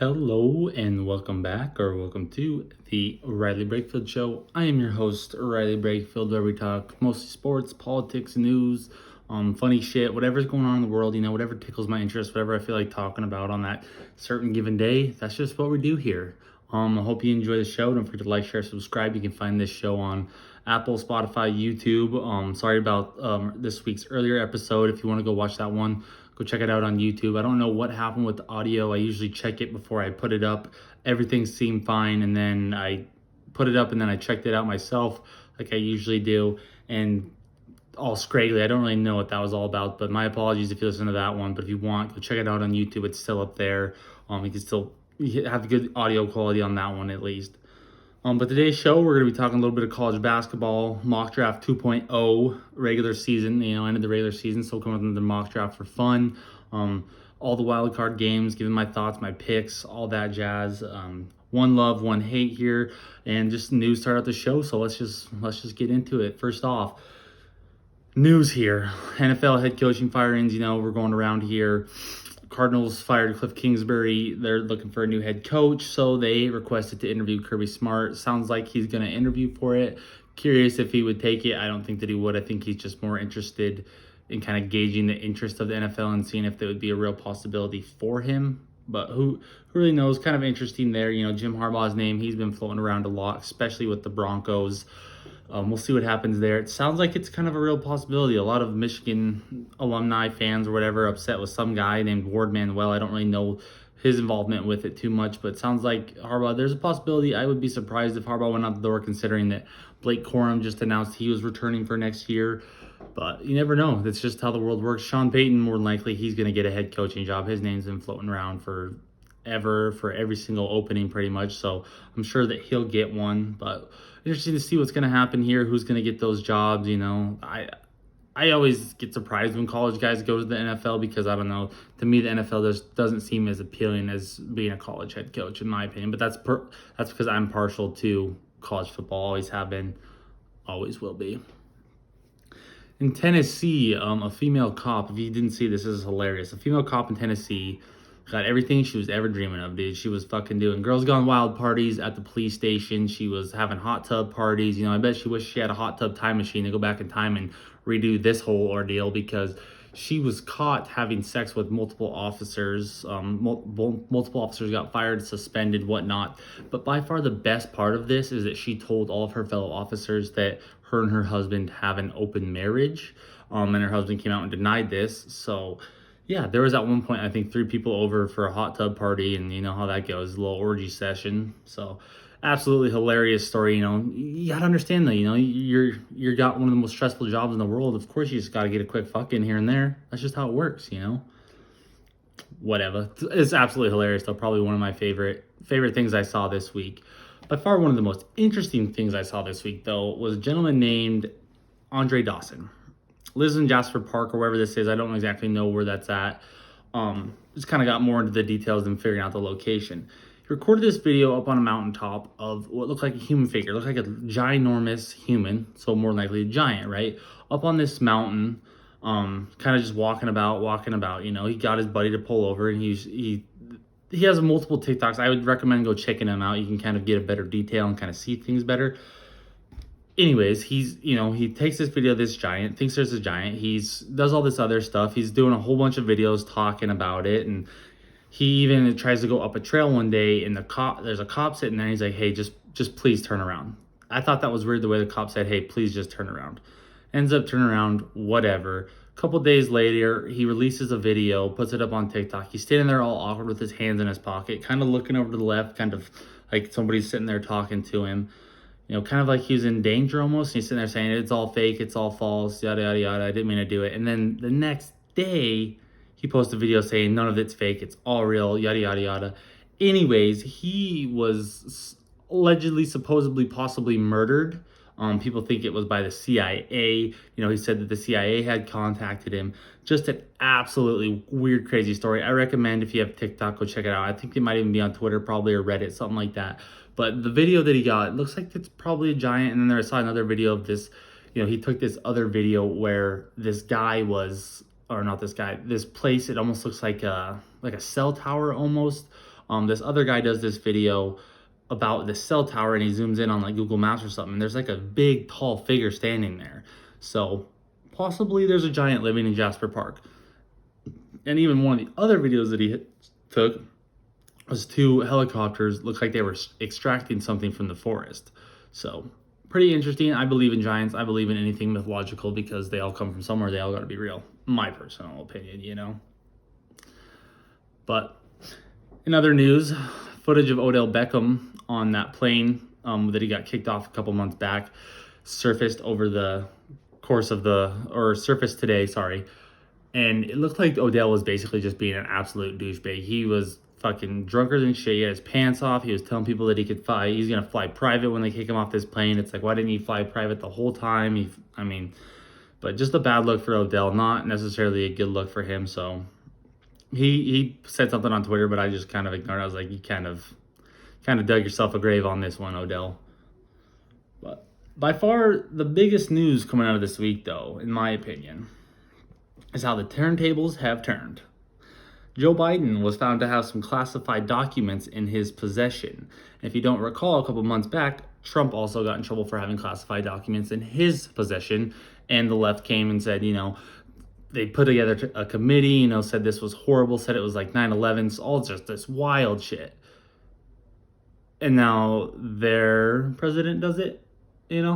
Hello and welcome back or welcome to the Riley Brakefield Show. I am your host, Riley Brakefield, where we talk mostly sports, politics, news, funny shit, whatever's going on in the world, whatever tickles my interest, whatever I feel like talking about on that certain given day. That's just what we do here. I hope you enjoy the show. Don't forget to like, share, subscribe. You can find this show on Apple, Spotify, YouTube. Sorry about this week's earlier episode. If you want to go watch that one, go check it out on YouTube. I don't know what happened with the audio. I usually check it before I put it up. Everything seemed fine, and then I put it up, and then I checked it out myself like I usually do, and all scraggly. I don't really know what that was all about, but my apologies if you listen to that one. But if you want, go check it out on YouTube. It's still up there. You can still have good audio quality on that one at least. But today's show, we're going to be talking a little bit of college basketball, mock draft 2.0, regular season, end of the regular season. So coming up with the mock draft for fun. All the wild card games, giving my thoughts, my picks, all that jazz. One love, one hate here, and just news start out the show. So let's just get into it. First off, news here: NFL head coaching firings. We're going around here. Cardinals fired Cliff Kingsbury. They're looking for a new head coach, so they requested to interview Kirby Smart. Sounds like he's going to interview for it. Curious if he would take it. I don't think that he would. I think he's just more interested in kind of gauging the interest of the NFL and seeing if there would be a real possibility for him. But who really knows? Kind of interesting there. Jim Harbaugh's name, he's been floating around a lot, especially with the Broncos. We'll see what happens there. It sounds like it's kind of a real possibility. A lot of Michigan alumni fans or whatever upset with some guy named Ward Manuel. I don't really know his involvement with it too much, but it sounds like Harbaugh, there's a possibility. I would be surprised if Harbaugh went out the door, considering that Blake Corum just announced he was returning for next year. But you never know. That's just how the world works. Sean Payton, more than likely, he's going to get a head coaching job. His name's been floating around for every single opening pretty much, so I'm sure that he'll get one. But interesting to see what's going to happen here, who's going to get those jobs. I always get surprised when college guys go to the NFL, because I don't know, to me the NFL just doesn't seem as appealing as being a college head coach, in my opinion. But that's because I'm partial to college football, always have been, always will be. In Tennessee, a female cop, if you didn't see this is hilarious. A female cop in Tennessee got everything she was ever dreaming of, dude. She was fucking doing Girls Gone Wild parties at the police station. She was having hot tub parties. I bet she wished she had a hot tub time machine to go back in time and redo this whole ordeal, because she was caught having sex with multiple officers. Multiple officers got fired, suspended, whatnot. But by far the best part of this is that she told all of her fellow officers that her and her husband have an open marriage. And her husband came out and denied this. So yeah, there was at one point, I think, 3 people over for a hot tub party, and you know how that goes, a little orgy session. So absolutely hilarious story. You gotta understand though, you're got one of the most stressful jobs in the world. Of course you just gotta get a quick fuck in here and there. That's just how it works. Whatever. It's absolutely hilarious though. Probably one of my favorite things I saw this week. By far one of the most interesting things I saw this week though was a gentleman named Andre Dawson. Lives in Jasper Park or wherever this is. I don't exactly know where that's at. Just kind of got more into the details than figuring out the location. He recorded this video up on a mountaintop of what looked like a human figure. It looked like a ginormous human, so more likely a giant, right? Up on this mountain, kind of just walking about. He got his buddy to pull over, and he has multiple TikToks. I would recommend go checking them out. You can kind of get a better detail and kind of see things better. Anyways, he takes this video of this giant, thinks there's a giant. Does all this other stuff. He's doing a whole bunch of videos talking about it, and he even tries to go up a trail one day, and there's a cop sitting there. And he's like, "Hey, just please turn around." I thought that was weird the way the cop said, "Hey, please just turn around." Ends up turning around, whatever. A couple days later, he releases a video, puts it up on TikTok. He's standing there all awkward with his hands in his pocket, kind of looking over to the left, kind of like somebody's sitting there talking to him. Kind of like he was in danger almost. And he's sitting there saying, "It's all fake, it's all false, yada, yada, yada. I didn't mean to do it." And then the next day, he posts a video saying, "None of it's fake, it's all real, yada, yada, yada." Anyways, he was allegedly, supposedly, possibly murdered. People think it was by the CIA. He said that the CIA had contacted him. Just an absolutely weird, crazy story. I recommend, if you have TikTok, go check it out. I think it might even be on Twitter, probably, or Reddit, something like that. But the video that he got, it looks like it's probably a giant. And then I saw another video of this. He took this other video where this guy was, or not this guy, this place, it almost looks like a cell tower almost. This other guy does this video about the cell tower, and he zooms in on like Google Maps or something. And there's like a big, tall figure standing there. So possibly there's a giant living in Jasper Park. And even one of the other videos that he took was two helicopters. Looks like they were extracting something from the forest. So pretty interesting. I believe in giants. I believe in anything mythological because they all come from somewhere. They all got to be real. My personal opinion, you know. But in other news, footage of Odell Beckham on that plane that he got kicked off a couple months back surfaced over the course of surfaced today, sorry. And it looked like Odell was basically just being an absolute douchebag. He was fucking drunker than shit. He had his pants off. He was telling people that he's going to fly private when they kick him off this plane. It's like, why didn't he fly private the whole time? But just a bad look for Odell, not necessarily a good look for him. So he said something on Twitter, but I just kind of ignored it. I was like, you kind of dug yourself a grave on this one, Odell. But by far the biggest news coming out of this week, though, in my opinion, is how the turntables have turned. Joe Biden was found to have some classified documents in his possession. And if you don't recall, a couple months back, Trump also got in trouble for having classified documents in his possession. And the left came and said, they put together a committee, said this was horrible, said it was like 9/11, it's all just this wild shit. And now their president does it.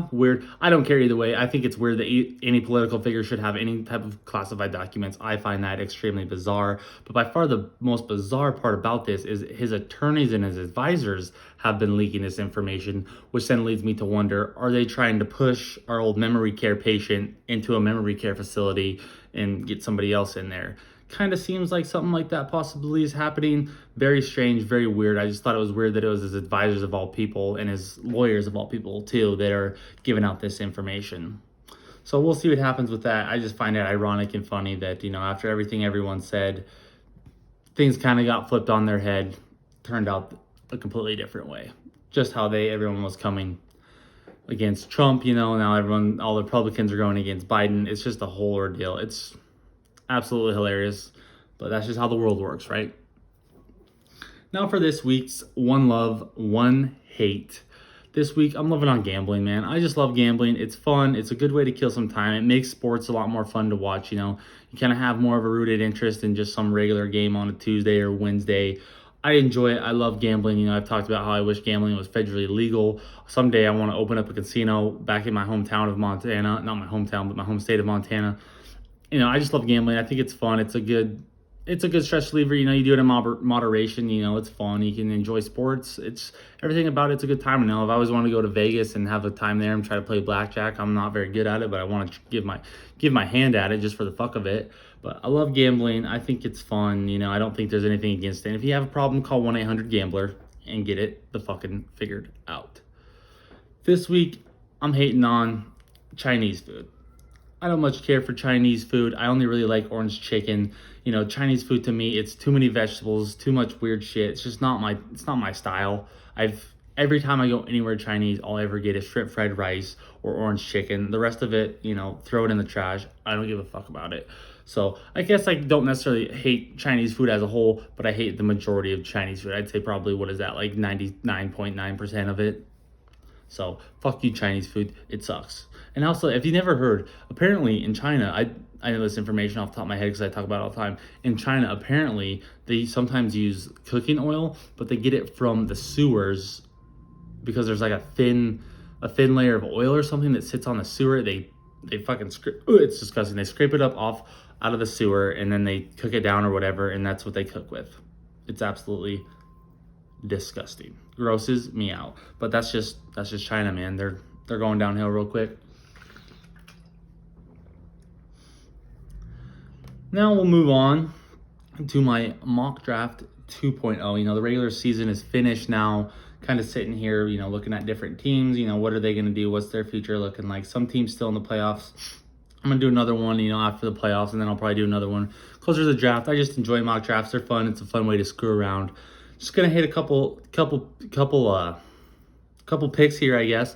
Weird. I don't care either way. I think it's weird that any political figure should have any type of classified documents. I find that extremely bizarre. But by far the most bizarre part about this is his attorneys and his advisors have been leaking this information, which then leads me to wonder, are they trying to push our old memory care patient into a memory care facility and get somebody else in there? Kind of seems like something like that possibly is happening. Very strange, very weird. I just thought it was weird that it was his advisors of all people and his lawyers of all people too that are giving out this information. So we'll see what happens with that. I just find it ironic and funny that, after everything everyone said, things kind of got flipped on their head, turned out a completely different way. Just how everyone was coming against Trump, now all the Republicans are going against Biden. It's just a whole ordeal. It's absolutely hilarious, but that's just how the world works, right? Now for this week's One Love, One Hate. This week, I'm loving on gambling, man. I just love gambling. It's fun. It's a good way to kill some time. It makes sports a lot more fun to watch, You kind of have more of a rooted interest in just some regular game on a Tuesday or Wednesday. I enjoy it. I love gambling. I've talked about how I wish gambling was federally legal. Someday I want to open up a casino back in my hometown of Montana. Not my hometown, but my home state of Montana. I just love gambling. I think it's fun. It's a good stress reliever. You do it in moderation. It's fun. You can enjoy sports. It's everything about it's a good time. If I always want to go to Vegas and have a time there and try to play blackjack, I'm not very good at it, but I want to give my hand at it just for the fuck of it. But I love gambling. I think it's fun. I don't think there's anything against it. And if you have a problem, call 1-800-GAMBLER and get it the fucking figured out. This week, I'm hating on Chinese food. I don't much care for Chinese food. I only really like orange chicken. Chinese food to me, it's too many vegetables, too much weird shit. It's just not my style. Every time I go anywhere Chinese, all I ever get is shrimp fried rice or orange chicken. The rest of it, throw it in the trash. I don't give a fuck about it. So I guess I don't necessarily hate Chinese food as a whole, but I hate the majority of Chinese food. I'd say probably, what is that, like 99.9% of it. So fuck you, Chinese food. It sucks. And also, if you never heard, apparently in China, I know this information off the top of my head because I talk about it all the time. In China, apparently, they sometimes use cooking oil, but they get it from the sewers because there's like a thin layer of oil or something that sits on the sewer. They fucking it's disgusting. They scrape it up out of the sewer and then they cook it down or whatever, and that's what they cook with. It's absolutely disgusting. Grosses me out. But that's just China, man. They're going downhill real quick. Now we'll move on to my mock draft 2.0. The regular season is finished now. Kind of sitting here, looking at different teams. What are they going to do? What's their future looking like? Some teams still in the playoffs. I'm going to do another one, after the playoffs, and then I'll probably do another one closer to the draft. I just enjoy mock drafts. They're fun. It's a fun way to screw around. Just going to hit a couple picks here, I guess.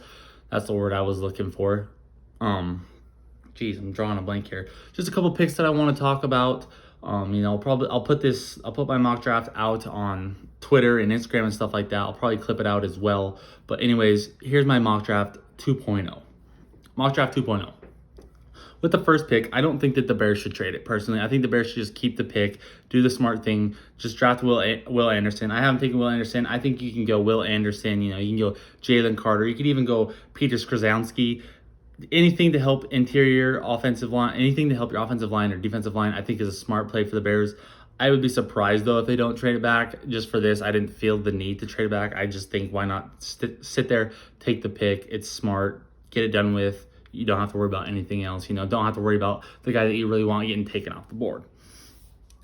That's the word I was looking for. I'm drawing a blank here. Just a couple picks that I want to talk about. I'll put my mock draft out on Twitter and Instagram and stuff like that. I'll probably clip it out as well. But anyways, here's my mock draft 2.0. Mock draft 2.0. With the first pick, I don't think that the Bears should trade it. Personally, I think the Bears should just keep the pick, do the smart thing, just draft Will Anderson. I haven't taken Will Anderson. I think you can go Will Anderson. You can go Jalen Carter. You could even go Peter Skrzyzewski. Anything to help interior offensive line, anything to help your offensive line or defensive line, I think is a smart play for the Bears. I would be surprised, though, if they don't trade it back. Just for this, I didn't feel the need to trade it back. I just think, why not sit there, take the pick. It's smart. Get it done with. You don't have to worry about anything else. Don't have to worry about the guy that you really want getting taken off the board.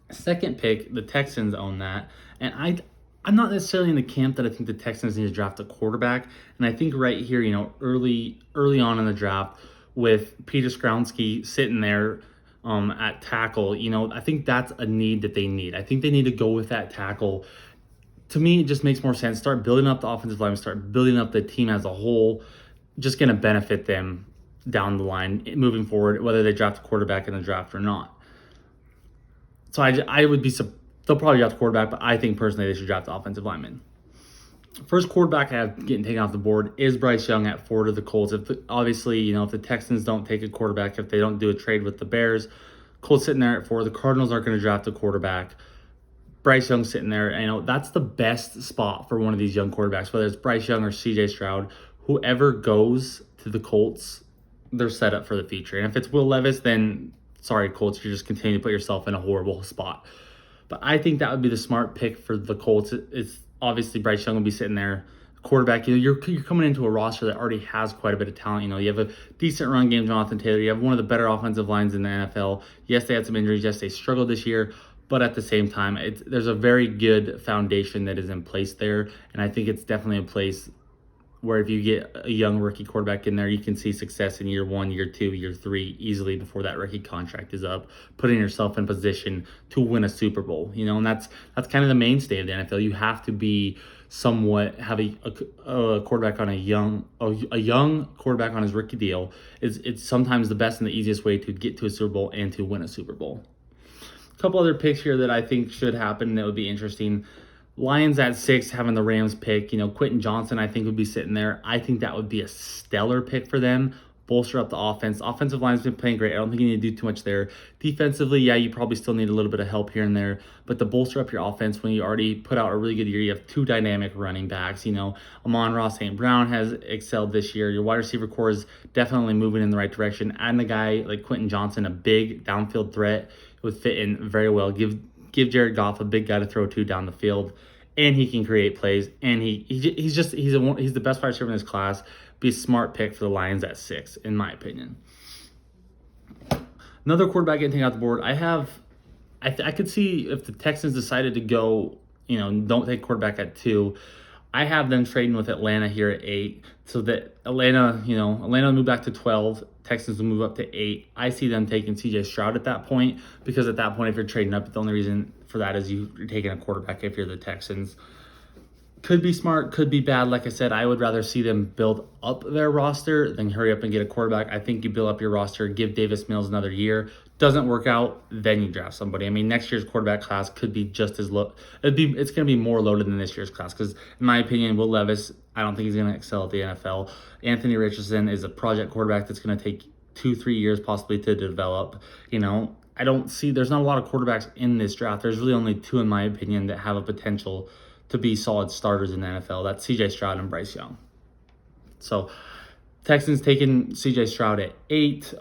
Second pick, the Texans own that. And I'm not necessarily in the camp that I think the Texans need to draft a quarterback. And I think right here, early on in the draft with Peter Skrzyzewski sitting there at tackle, I think that's a need that they need. I think they need to go with that tackle. To me, it just makes more sense. Start building up the offensive line, start building up the team as a whole. Just going to benefit them down the line moving forward, whether they draft a quarterback in the draft or not. So I would be, they'll probably draft a quarterback, but I think personally they should draft the offensive lineman. First quarterback I have getting taken off the board is Bryce Young at 4 to the Colts. If the Texans don't take a quarterback, if they don't do a trade with the Bears, Colts sitting there at 4. The Cardinals aren't going to draft a quarterback. Bryce Young sitting there, that's the best spot for one of these young quarterbacks, whether it's Bryce Young or CJ Stroud. Whoever goes to the Colts, they're set up for the future. And if it's Will Levis, then sorry, Colts, you just continue to put yourself in a horrible spot. But I think that would be the smart pick for the Colts. It's obviously Bryce Young will be sitting there. Quarterback, you're coming into a roster that already has quite a bit of talent. You have a decent run game, Jonathan Taylor. You have one of the better offensive lines in the NFL. Yes, they had some injuries. Yes, they struggled this year. But at the same time, there's a very good foundation that is in place there. And I think it's definitely a place where if you get a young rookie quarterback in there, you can see success in year 1, year 2, year 3 easily before that rookie contract is up, putting yourself in position to win a Super Bowl. And that's kind of the mainstay of the NFL. You have to be somewhat have a quarterback on a young quarterback on his rookie deal. It's sometimes the best and the easiest way to get to a Super Bowl and to win a Super Bowl. A couple other picks here that I think should happen that would be interesting. Lions at 6, having the Rams pick. Quentin Johnson, I think, would be sitting there. I think that would be a stellar pick for them. Bolster up the offense. Offensive line's been playing great. I don't think you need to do too much there. Defensively, yeah, you probably still need a little bit of help here and there. But to bolster up your offense when you already put out a really good year, you have 2 dynamic running backs. Amon-Ra St. Brown has excelled this year. Your wide receiver core is definitely moving in the right direction. Adding a guy like Quentin Johnson, a big downfield threat, would fit in very well. Give Jared Goff a big guy to throw to down the field, and he can create plays. And he's the best wide receiver in this class. Be a smart pick for the Lions at 6, in my opinion. Another quarterback getting taken out the board. I could see if the Texans decided to go, don't take quarterback at 2. I have them trading with Atlanta here at 8, so that Atlanta will move back to 12. Texans will move up to 8. I see them taking CJ Stroud at that point, because at that point, if you're trading up, the only reason for that is you're taking a quarterback if you're the Texans. Could be smart, could be bad. Like I said, I would rather see them build up their roster than hurry up and get a quarterback. I think you build up your roster, give Davis Mills another year. Doesn't work out, then you draft somebody. Next year's quarterback class could be just as low. It's going to be more loaded than this year's class, because in my opinion, Will Levis, I don't think he's going to excel at the NFL. Anthony Richardson is a project quarterback that's going to take 2-3 years possibly to develop. I don't see, there's not a lot of quarterbacks in this draft. There's really only 2, in my opinion, that have a potential to be solid starters in the NFL. That's CJ Stroud and Bryce Young. So Texans taking CJ Stroud at 8.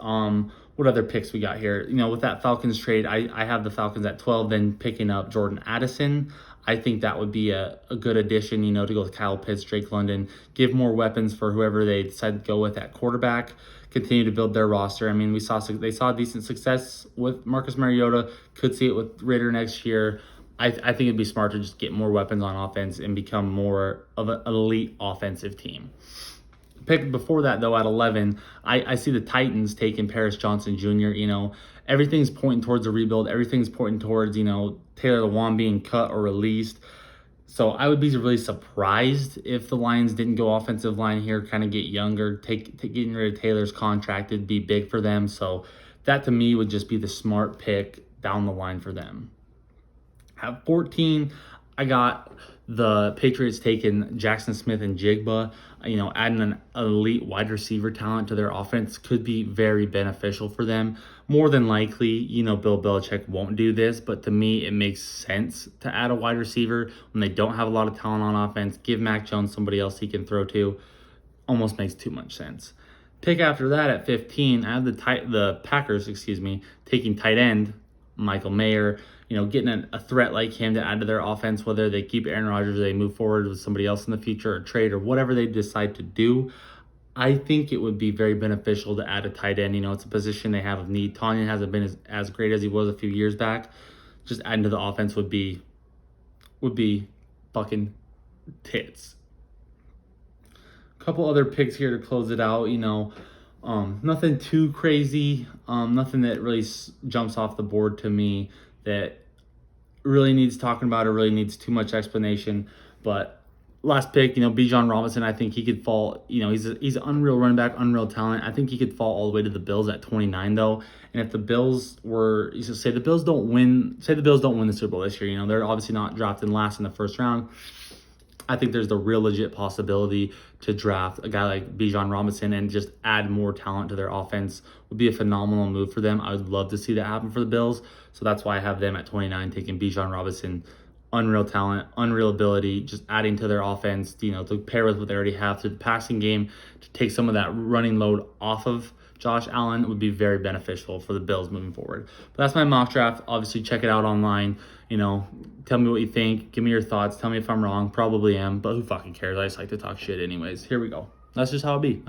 What other picks we got here? With that Falcons trade, I have the Falcons at 12, then picking up Jordan Addison. I think that would be a good addition, to go with Kyle Pitts, Drake London, give more weapons for whoever they decide to go with at quarterback, continue to build their roster. They saw decent success with Marcus Mariota, could see it with Ritter next year. I think it'd be smart to just get more weapons on offense and become more of an elite offensive team. Pick before that, though, at 11, I see the Titans taking Paris Johnson Jr. Everything's pointing towards a rebuild. Everything's pointing towards, Taylor Lewan being cut or released. So I would be really surprised if the Lions didn't go offensive line here, kind of get younger, getting rid of Taylor's contract. It'd be big for them. So that, to me, would just be the smart pick down the line for them. At 14, I got the Patriots taking Jackson Smith and Jigba. Adding an elite wide receiver talent to their offense could be very beneficial for them. More than likely, Bill Belichick won't do this, but to me, it makes sense to add a wide receiver when they don't have a lot of talent on offense. Give Mac Jones somebody else he can throw to. Almost makes too much sense. Pick after that at 15, I have the Packers, taking tight end Michael Mayer. Getting a threat like him to add to their offense, whether they keep Aaron Rodgers or they move forward with somebody else in the future or trade or whatever they decide to do. I think it would be very beneficial to add a tight end. It's a position they have of need. Tonyan hasn't been as great as he was a few years back. Just adding to the offense would be fucking tits. Couple other picks here to close it out. Nothing too crazy. Nothing that really jumps off the board to me that really needs talking about or really needs too much explanation. But last pick, Bijan Robinson, I think he could fall. He's an unreal running back, unreal talent. I think he could fall all the way to the Bills at 29 though. And if the Bills say the Bills don't win the Super Bowl this year, they're obviously not drafting last in the first round. I think there's the real legit possibility to draft a guy like Bijan Robinson and just add more talent to their offense. Would be a phenomenal move for them. I would love to see that happen for the Bills. So that's why I have them at 29, taking Bijan Robinson. Unreal talent, unreal ability, just adding to their offense, to pair with what they already have through the passing game, to take some of that running load off of Josh Allen would be very beneficial for the Bills moving forward. But that's my mock draft. Obviously, check it out online. Tell me what you think. Give me your thoughts. Tell me if I'm wrong. Probably am, but who fucking cares? I just like to talk shit anyways. Here we go. That's just how it be.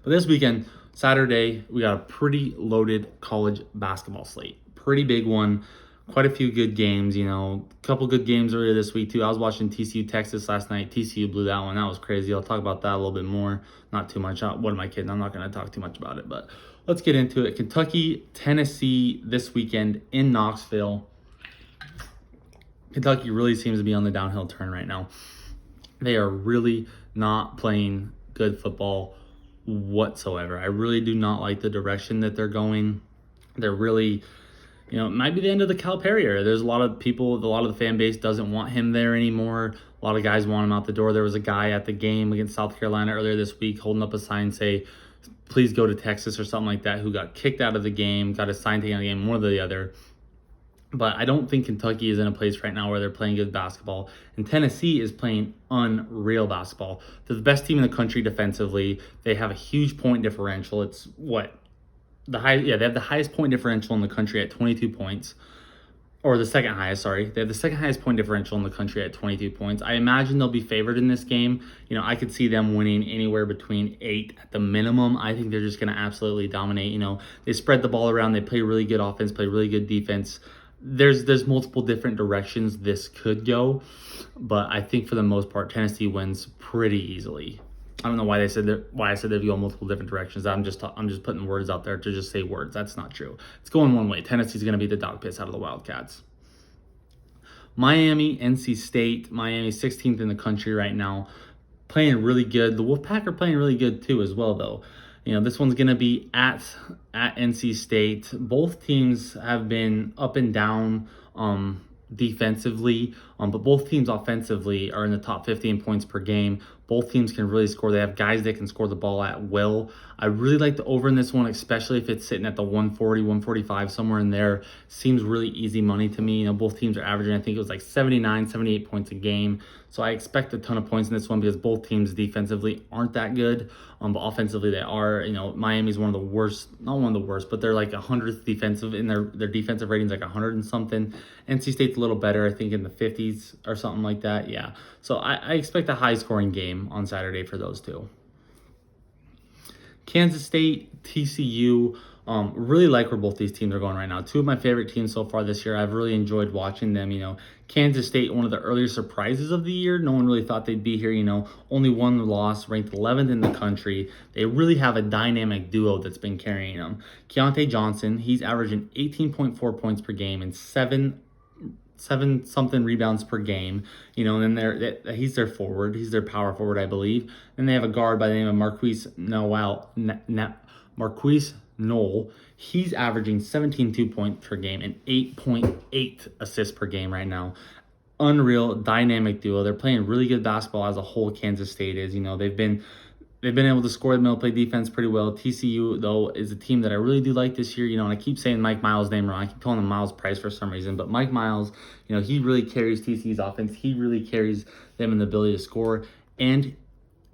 But this weekend, Saturday, we got a pretty loaded college basketball slate. Pretty big one. Quite a few good games, a couple good games earlier this week too. I was watching TCU Texas last night. TCU blew that one. That was crazy. I'll talk about that a little bit more. Not too much. What am I kidding? I'm not going to talk too much about it, but let's get into it. Kentucky, Tennessee this weekend in Knoxville. Kentucky really seems to be on the downhill turn right now. They are really not playing good football whatsoever. I really do not like the direction that they're going. They're really... it might be the end of the Calipari era. There's a lot of the fan base doesn't want him there anymore. A lot of guys want him out the door. There was a guy at the game against South Carolina earlier this week holding up a sign say, please go to Texas or something like that, who got kicked out of the game, got a sign taken out of the game, one or the other. But I don't think Kentucky is in a place right now where they're playing good basketball. And Tennessee is playing unreal basketball. They're the best team in the country defensively. They have a huge point differential. It's they have the highest point differential in the country at 22 points. Or the second highest, sorry. They have the second highest point differential in the country at 22 points. I imagine they'll be favored in this game. I could see them winning anywhere between 8 at the minimum. I think they're just going to absolutely dominate. They spread the ball around. They play really good offense, play really good defense. There's multiple different directions this could go. But I think for the most part, Tennessee wins pretty easily. I don't know why I said they'd go multiple different directions. I'm just putting words out there to just say words. That's not true. It's going one way. Tennessee's going to be the dog piss out of the Wildcats. Miami, NC State. Miami 16th in the country right now, playing really good. The Wolfpack are playing really good too as well though. This one's going to be at NC State. Both teams have been up and down defensively, but both teams offensively are in the top 15 points per game. Both teams can really score. They have guys that can score the ball at will. I really like the over in this one, especially if it's sitting at the 140, 145, somewhere in there. Seems really easy money to me. Both teams are averaging, I think it was like 79, 78 points a game. So I expect a ton of points in this one because both teams defensively aren't that good. But offensively they are. Miami's one of the worst, not one of the worst, but they're like 100th defensive in their defensive ratings, like 100 and something. NC State's a little better, I think in the 50s or something like that. Yeah. So I expect a high scoring game on Saturday for those two. Kansas State, TCU. Really like where both these teams are going right now. Two of my favorite teams so far this year. I've really enjoyed watching them. Kansas State, one of the earlier surprises of the year. No one really thought they'd be here. Only one loss, ranked 11th in the country. They really have a dynamic duo that's been carrying them. Keontae Johnson, he's averaging 18.4 points per game and seven something rebounds per game, and then he's their forward. He's their power forward, I believe. Then they have a guard by the name of Marquise Knoll. He's averaging 17.2 points per game and 8.8 assists per game right now. Unreal dynamic duo. They're playing really good basketball as a whole. Kansas State is. They've been able to score the middle, play defense pretty well. TCU though is a team that I really do like this year. And I keep saying Mike Miles' name wrong. I keep calling him Miles Price for some reason, but Mike Miles, he really carries TCU's offense. He really carries them in the ability to score. And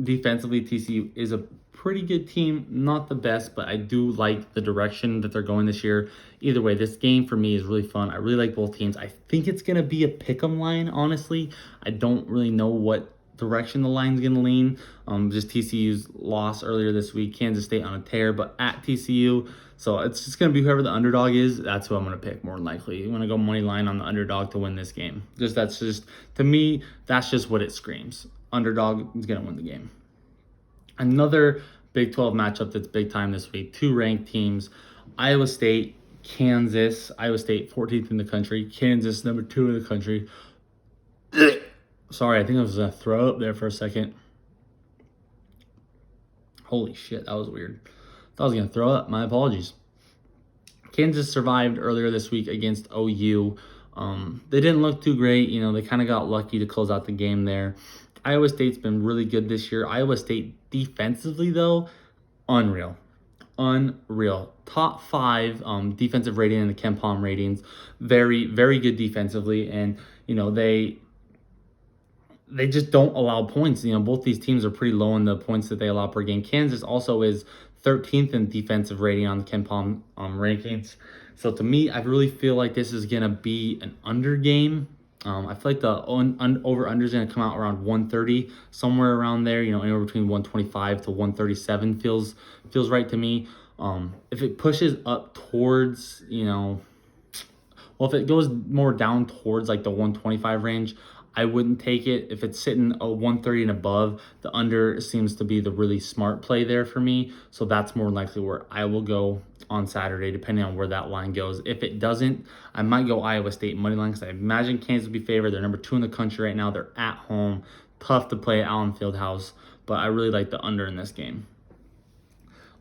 defensively, TCU is a pretty good team. Not the best, but I do like the direction that they're going this year. Either way, this game for me is really fun. I really like both teams. I think it's going to be a pick'em line, honestly. I don't really know what direction the line's going to lean. Just TCU's loss earlier this week. Kansas State on a tear, but at TCU. So it's just going to be whoever the underdog is. That's who I'm going to pick more than likely. I'm going to go money line on the underdog to win this game. To me, that's just what it screams. Underdog is going to win the game. Another Big 12 matchup that's big time this week. Two ranked teams. Iowa State, Kansas. Iowa State 14th in the country. Kansas number 2 in the country. Sorry, I think I was going to throw up there for a second. Holy shit, that was weird. Thought I was going to throw up. My apologies. Kansas survived earlier this week against OU. They didn't look too great. They kind of got lucky to close out the game there. Iowa State's been really good this year. Iowa State defensively, though, unreal. Top 5 defensive rating in the KenPom ratings. Very, very good defensively. And, they just don't allow points. Both these teams are pretty low in the points that they allow per game. Kansas also is 13th in defensive rating on the KenPom rankings. So to me, I really feel like this is going to be an under game. I feel like the over-under is going to come out around 130, somewhere around there, anywhere between 125 to 137 feels right to me. If it pushes up towards, if it goes more down towards like the 125 range, I wouldn't take it. If it's sitting a 130 and above, the under seems to be the really smart play there for me. So that's more likely where I will go on Saturday, depending on where that line goes. If it doesn't, I might go Iowa State money line because I imagine Kansas will be favored. They're number 2 in the country right now. They're at home. Tough to play at Allen Fieldhouse, but I really like the under in this game.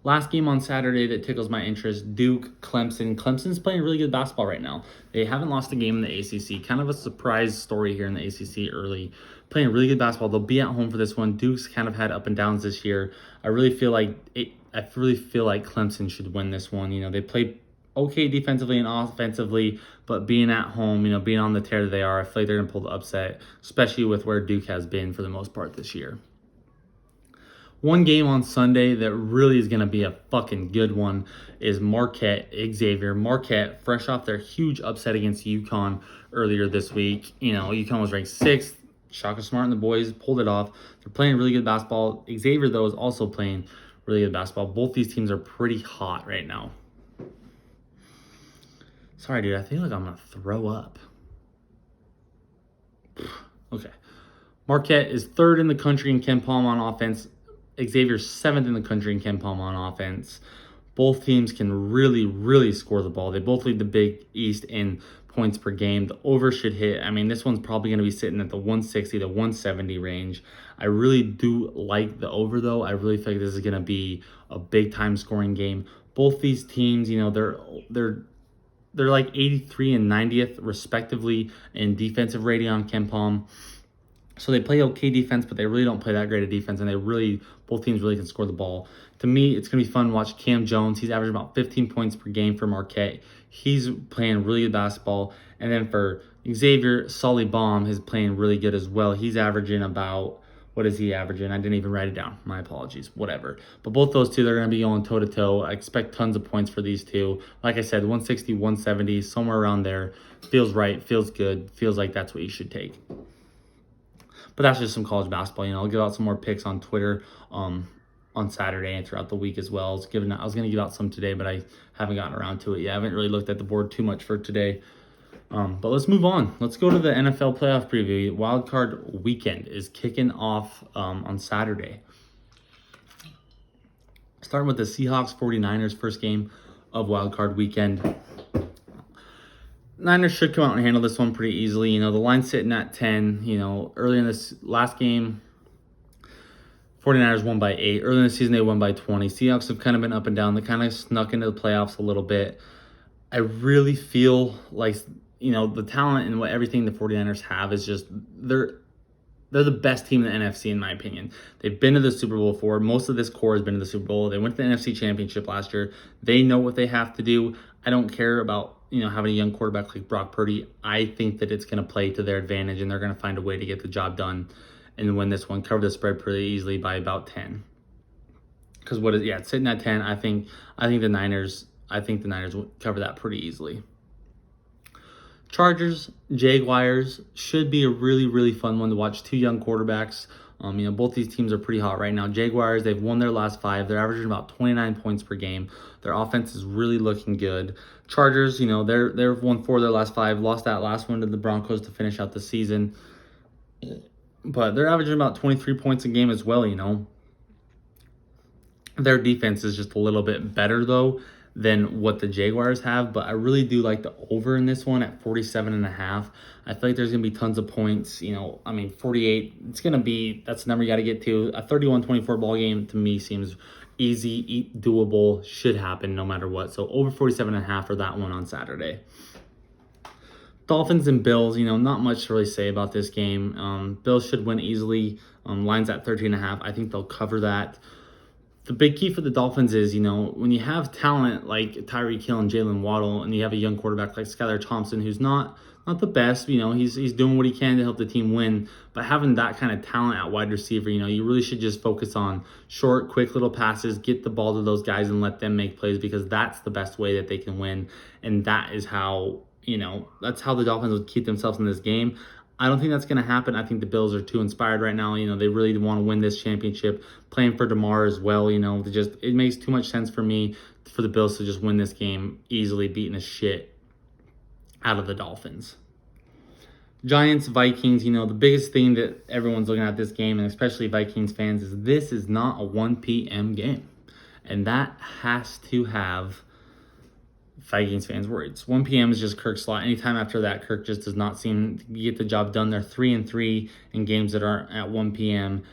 Last game on Saturday that tickles my interest, Duke, Clemson. Clemson's playing really good basketball right now. They haven't lost a game in the ACC. Kind of a surprise story here in the ACC early. Playing really good basketball. They'll be at home for this one. Duke's kind of had up and downs this year. I really feel like Clemson should win this one. They play okay defensively and offensively, but being at home, being on the tear that they are, I feel like they're going to pull the upset, especially with where Duke has been for the most part this year. One game on Sunday that really is going to be a fucking good one is Marquette, Xavier. Marquette, fresh off their huge upset against UConn earlier this week. UConn was ranked 6th. Shaka Smart and the boys pulled it off. They're playing really good basketball. Xavier, though, is also playing really good basketball. Both these teams are pretty hot right now. Sorry, dude. I feel like I'm going to throw up. Okay. Marquette is 3rd in the country in KenPom on offense. Xavier's 7th in the country in KenPom on offense. Both teams can really, really score the ball. They both lead the Big East in points per game. The over should hit. This one's probably going to be sitting at the 160 to 170 range. I really do like the over, though. I really think this is going to be a big-time scoring game. Both these teams, they're like 83 and 90th, respectively, in defensive rating on KenPom. So they play okay defense, but they really don't play that great of defense, and both teams really can score the ball. To me, it's going to be fun to watch Cam Jones. He's averaging about 15 points per game for Marquette. He's playing really good basketball. And then for Xavier, Solly Baum is playing really good as well. He's averaging about, what is he averaging? I didn't even write it down. My apologies. Whatever. But both those two, they're going to be going toe-to-toe. I expect tons of points for these two. Like I said, 160, 170, somewhere around there. Feels right. Feels good. Feels like that's what you should take. But that's just some college basketball. I'll give out some more picks on Twitter on Saturday and throughout the week as well. I was going to give out some today, but I haven't gotten around to it yet. I haven't really looked at the board too much for today. But let's move on. Let's go to the NFL playoff preview. Wild Card Weekend is kicking off on Saturday. Starting with the Seahawks 49ers first game of Wild Card Weekend. Niners should come out and handle this one pretty easily. The line's sitting at 10. Early in this last game, 49ers won by 8. Early in the season, they won by 20. Seahawks have kind of been up and down. They kind of snuck into the playoffs a little bit. I really feel like, the talent and everything the 49ers have is just, they're the best team in the NFC, in my opinion. They've been to the Super Bowl before. Most of this core has been to the Super Bowl. They went to the NFC Championship last year. They know what they have to do. I don't care about, having a young quarterback like Brock Purdy. I think that it's going to play to their advantage, and they're going to find a way to get the job done and win this one. Cover the spread pretty easily by about 10. Because it's sitting at 10. I think the Niners will cover that pretty easily. Chargers, Jaguars should be a really, really fun one to watch. Two young quarterbacks. Both these teams are pretty hot right now. Jaguars, they've won their last 5. They're averaging about 29 points per game. Their offense is really looking good. Chargers, they've won 4 of their last 5. Lost that last one to the Broncos to finish out the season. But they're averaging about 23 points a game as well, Their defense is just a little bit better, though, than what the Jaguars have, but I really do like the over in this one at 47.5. I feel like there's going to be tons of points. 48, that's the number you got to get to. A 31-24 ball game to me seems easy, doable, should happen no matter what. So over 47.5 for that one on Saturday. Dolphins and Bills, not much to really say about this game. Bills should win easily. Line's at 13.5. I think they'll cover that. The big key for the Dolphins is, when you have talent like Tyreek Hill and Jalen Waddle, and you have a young quarterback like Skylar Thompson, who's not the best, he's doing what he can to help the team win, but having that kind of talent at wide receiver, you really should just focus on short, quick little passes, get the ball to those guys and let them make plays, because that's the best way that they can win, and that is how, that's how the Dolphins would keep themselves in this game. I don't think that's going to happen. I think the Bills are too inspired right now. They really want to win this championship. Playing for DeMar as well, it makes too much sense for me for the Bills to just win this game easily, beating the shit out of the Dolphins. Giants, Vikings, the biggest thing that everyone's looking at this game, and especially Vikings fans, is this is not a 1 p.m. game. And that has to have Vikings fans worried. It's 1 p.m. is just Kirk's slot. Anytime after that, Kirk just does not seem to get the job done. They're 3-3 in games that aren't at 1 p.m.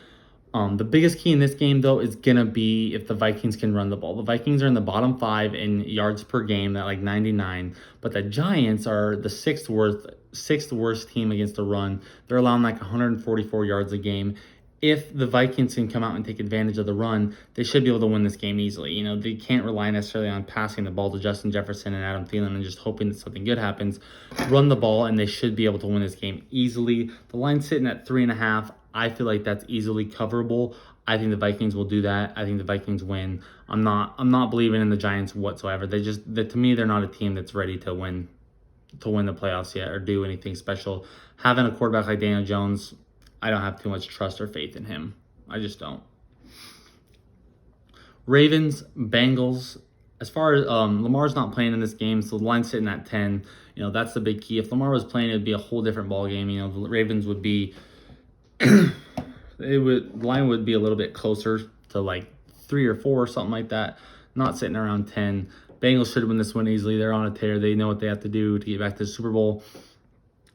The biggest key in this game, though, is going to be if the Vikings can run the ball. The Vikings are in the bottom 5 in yards per game at like 99, but the Giants are the sixth worst team against the run. They're allowing like 144 yards a game. If the Vikings can come out and take advantage of the run, they should be able to win this game easily. They can't rely necessarily on passing the ball to Justin Jefferson and Adam Thielen and just hoping that something good happens. Run the ball, and they should be able to win this game easily. The line's sitting at 3.5. I feel like that's easily coverable. I think the Vikings will do that. I think the Vikings win. I'm not believing in the Giants whatsoever. To me, they're not a team that's ready to win the playoffs yet or do anything special. Having a quarterback like Daniel Jones, I don't have too much trust or faith in him. I just don't. Ravens, Bengals. As far as Lamar's not playing in this game, so the line's sitting at 10. That's the big key. If Lamar was playing, it'd be a whole different ball game. The Ravens would be the line would be a little bit closer to like 3 or 4 or something like that. Not sitting around 10. Bengals should win this one easily. They're on a tear. They know what they have to do to get back to the Super Bowl.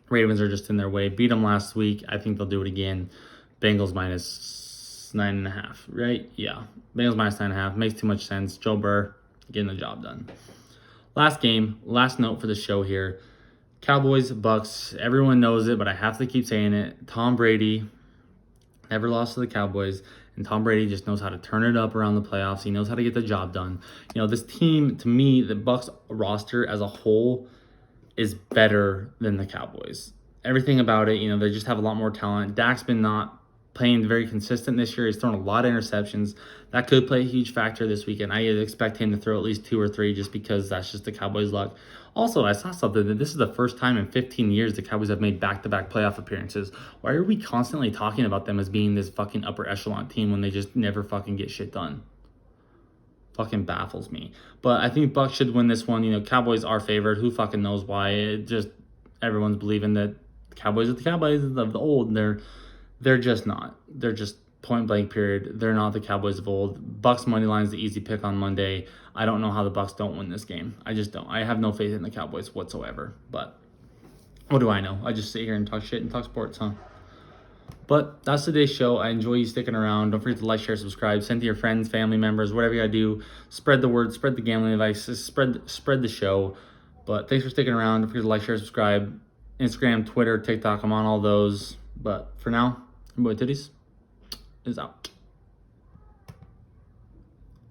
Ravens are just in their way. Beat them last week. I think they'll do it again. Bengals minus 9.5, right? Yeah. Bengals minus 9.5. Makes too much sense. Joe Burrow getting the job done. Last game. Last note for the show here. Cowboys, Bucks. Everyone knows it, but I have to keep saying it. Tom Brady never lost to the Cowboys. And Tom Brady just knows how to turn it up around the playoffs. He knows how to get the job done. This team, to me, the Bucks roster as a whole is better than the Cowboys. Everything about it, they just have a lot more talent. Dak's been not playing very consistent this year. He's thrown a lot of interceptions. That could play a huge factor this weekend. I expect him to throw at least 2 or 3 just because that's just the Cowboys' luck. Also, I saw something that this is the first time in 15 years the Cowboys have made back-to-back playoff appearances. Why are we constantly talking about them as being this fucking upper echelon team when they just never fucking get shit done? Fucking baffles me. But I think Bucks should win this one. Cowboys are favored. Who fucking knows why? Everyone's believing that the Cowboys are the Cowboys of the old. They're just not. They're just point blank period. They're not the Cowboys of old. Bucks money line is the easy pick on Monday. I don't know how the Bucks don't win this game. I just don't. I have no faith in the Cowboys whatsoever. But what do I know? I just sit here and talk shit and talk sports, huh? But that's today's show. I enjoy you sticking around. Don't forget to like, share, subscribe. Send to your friends, family members, whatever you gotta do. Spread the word, spread the gambling advice, spread the show. But thanks for sticking around. Don't forget to like, share, subscribe. Instagram, Twitter, TikTok. I'm on all those. But for now, your boy Titties is out.